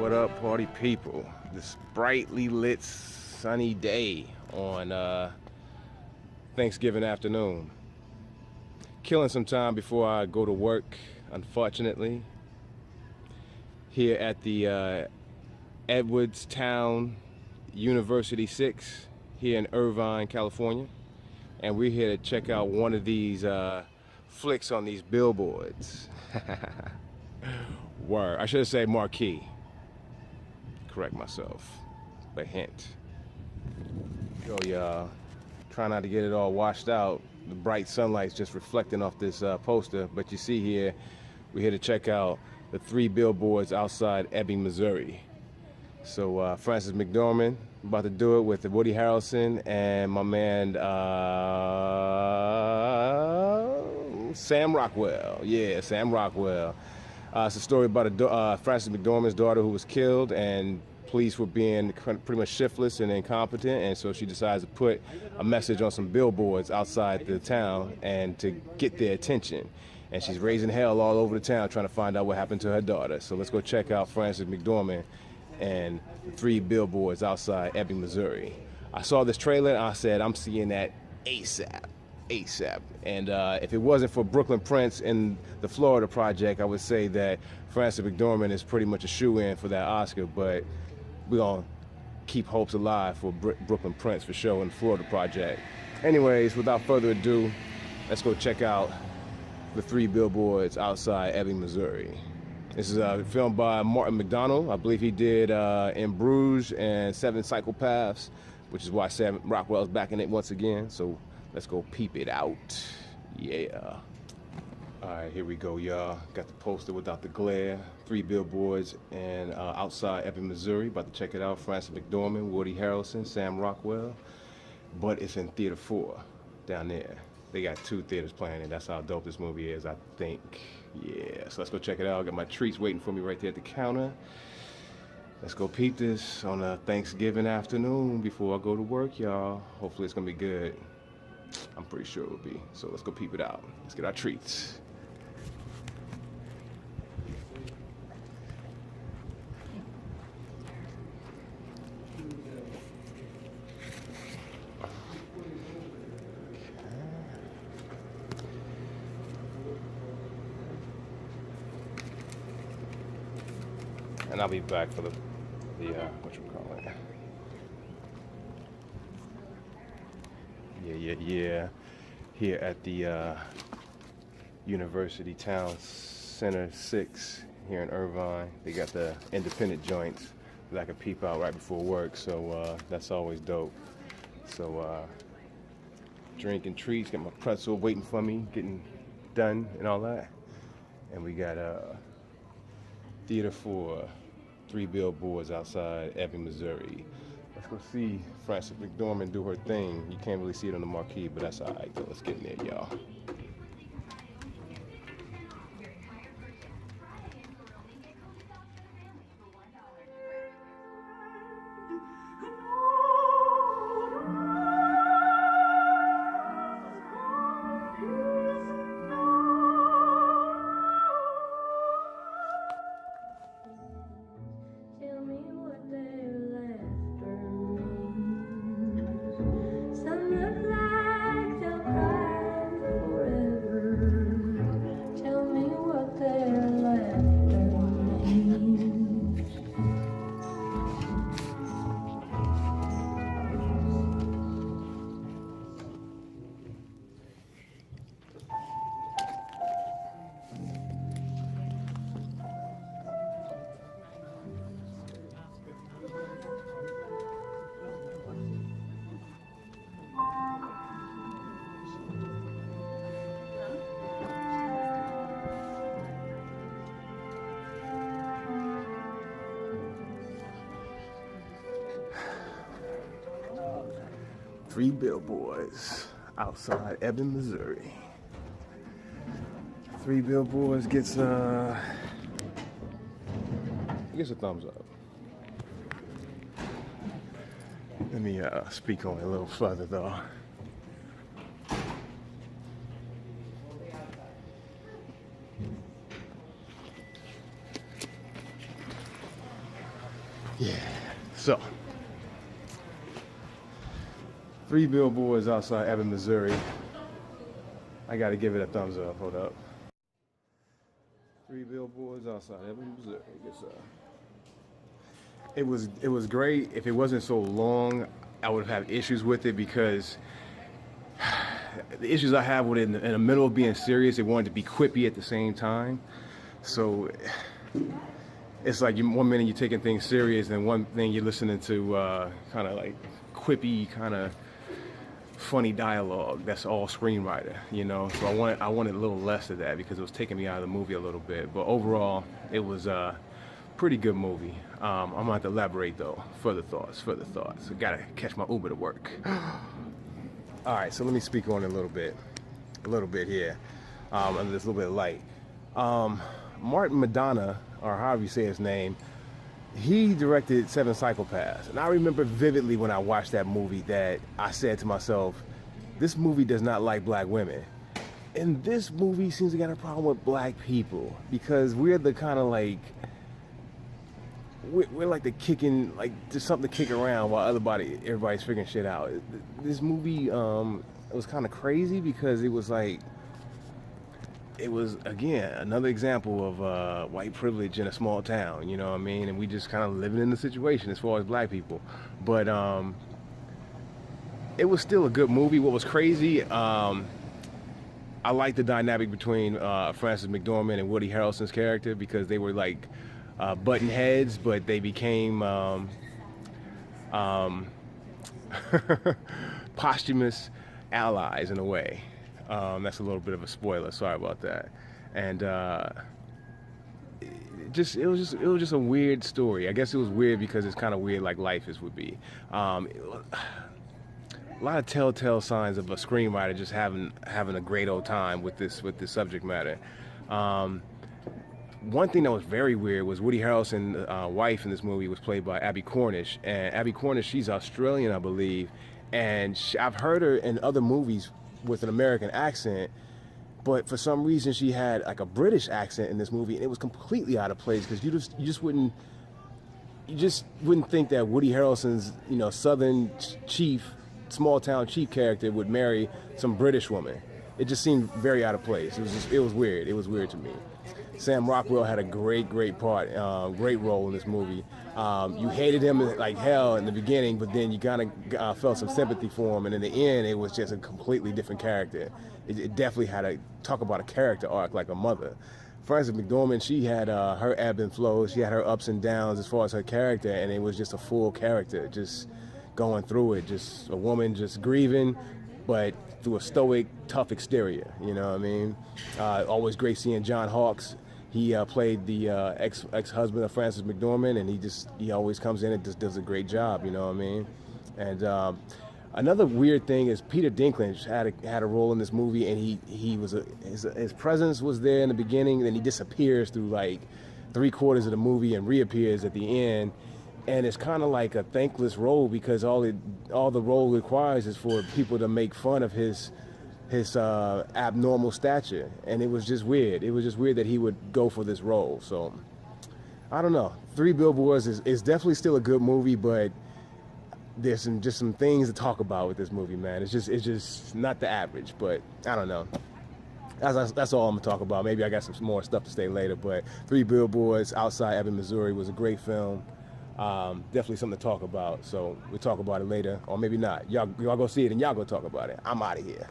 What up, party people? This brightly lit, sunny day on Thanksgiving afternoon. Killing some time before I go to work, unfortunately. Here at the Edwardstown University 6 here in Irvine, California. And we're here to check out one of these flicks on these billboards. Word. I should say marquee. Correct myself. But hint. Go, y'all. Try not to get it all washed out. The bright sunlight's just reflecting off this poster. But you see here, we're here to check out the 3 billboards outside Ebbing, Missouri. So Frances McDormand about to do it with Woody Harrelson and my man Sam Rockwell. Yeah, Sam Rockwell. It's a story about Frances McDormand's daughter who was killed, and police were being pretty much shiftless and incompetent, and so she decides to put a message on some billboards outside the town and to get their attention. And she's raising hell all over the town trying to find out what happened to her daughter. So let's go check out Frances McDormand and the 3 billboards outside Ebbing, Missouri. I saw this trailer and I said, I'm seeing that ASAP. And if it wasn't for Brooklyn Prince and the Florida Project, I would say that Frances McDormand is pretty much a shoe-in for that Oscar, but we're gonna keep hopes alive for Brooklyn Prince for sure and the Florida Project. Anyways, without further ado, let's go check out the 3 billboards outside Ebbing, Missouri. This is filmed by Martin McDonald. I believe he did In Bruges and 7 Psychopaths, which is why Sam Rockwell's back in it once again. So let's go peep it out. Yeah. All right, here we go, y'all. Got the poster without the glare. 3 billboards and outside Ebbing, Missouri. About to check it out. Frances McDormand, Woody Harrelson, Sam Rockwell. But it's in Theater 4 down there. They got 2 theaters playing it. That's how dope this movie is, I think. Yeah, so let's go check it out. Got my treats waiting for me right there at the counter. Let's go peep this on a Thanksgiving afternoon before I go to work, y'all. Hopefully it's gonna be good. I'm pretty sure it will be. So let's go peep it out. Let's get our treats. And I'll be back for the what you call it? Yeah. Here at the University Town Center 6 here in Irvine. They got the independent joints that I can peep out right before work, so that's always dope. So drink and treats, got my pretzel waiting for me, getting done and all that. And we got Theater 4, 3 billboards outside Ebbing, Missouri. Let's go see Frances McDormand do her thing. You can't really see it on the marquee, but that's all right. So let's get in there, y'all. Three billboards outside Ebbing, Missouri. 3 billboards gets a thumbs up. Let me speak on it a little further though. So, 3 billboards outside Ebbing, Missouri. I gotta give it a thumbs up. Hold up. 3 billboards outside Ebbing, Missouri. It was great. If it wasn't so long, I would have issues with it because the issues I have with it in the middle of being serious, it wanted to be quippy at the same time. So it's like one minute you're taking things serious, and one thing you're listening to kind of like quippy, kind of funny dialogue. That's all screenwriter, you know. So I wanted a little less of that because it was taking me out of the movie a little bit. But overall, it was a pretty good movie. I'm gonna have to elaborate though. Further thoughts. I gotta catch my Uber to work. All right, so let me speak on it a little bit here. Under this little bit of light. Martin Madonna, or however you say his name, he directed Seven Psychopaths. And I remember vividly when I watched that movie that I said to myself, this movie does not like black women. And this movie seems to got a problem with black people because we're the kind of like, we're like the kicking, like just something to kick around while everybody's figuring shit out. This movie, it was kind of crazy because it was like, it was, again, another example of white privilege in a small town, you know what I mean? And we just kind of living in the situation as far as black people. But it was still a good movie. What was crazy, I liked the dynamic between Frances McDormand and Woody Harrelson's character because they were like button heads, but they became posthumous allies in a way. That's a little bit of a spoiler. Sorry about that. And it was just a weird story. I guess it was weird because it's kind of weird, like life would be. A lot of telltale signs of a screenwriter just having a great old time with this subject matter. One thing that was very weird was Woody Harrelson's wife in this movie was played by Abby Cornish, and Abby Cornish, she's Australian, I believe, and I've heard her in other movies with an American accent, but for some reason she had like a British accent in this movie, and it was completely out of place because you just wouldn't think that Woody Harrelson's, you know, Southern chief, small town chief character would marry some British woman. It just seemed very out of place. It was weird. It was weird to me. Sam Rockwell had a great part, great role in this movie. You hated him like hell in the beginning, but then you kind of felt some sympathy for him, and in the end, it was just a completely different character. It definitely had a talk about a character arc like a mother. Frances McDormand, she had her ebb and flows. She had her ups and downs as far as her character, and it was just a full character, just going through it, just a woman just grieving, but through a stoic, tough exterior. You know what I mean? Always great seeing John Hawkes. He played the ex-husband of Frances McDormand, and he always comes in and just does a great job. You know what I mean? And another weird thing is Peter Dinklage had a role in this movie, and his presence was there in the beginning, and then he disappears through like 3/4 of the movie and reappears at the end. And it's kind of like a thankless role because all the role requires is for people to make fun of his abnormal stature, and it was just weird. It was just weird that he would go for this role. So I don't know. 3 Billboards is definitely still a good movie, but there's some things to talk about with this movie, man. It's just not the average, but I don't know. That's all I'm gonna talk about. Maybe I got some more stuff to say later, but 3 Billboards outside Ebbing, Missouri was a great film. Definitely something to talk about. So we'll talk about it later, or maybe not. Y'all go see it and y'all go talk about it. I'm out of here.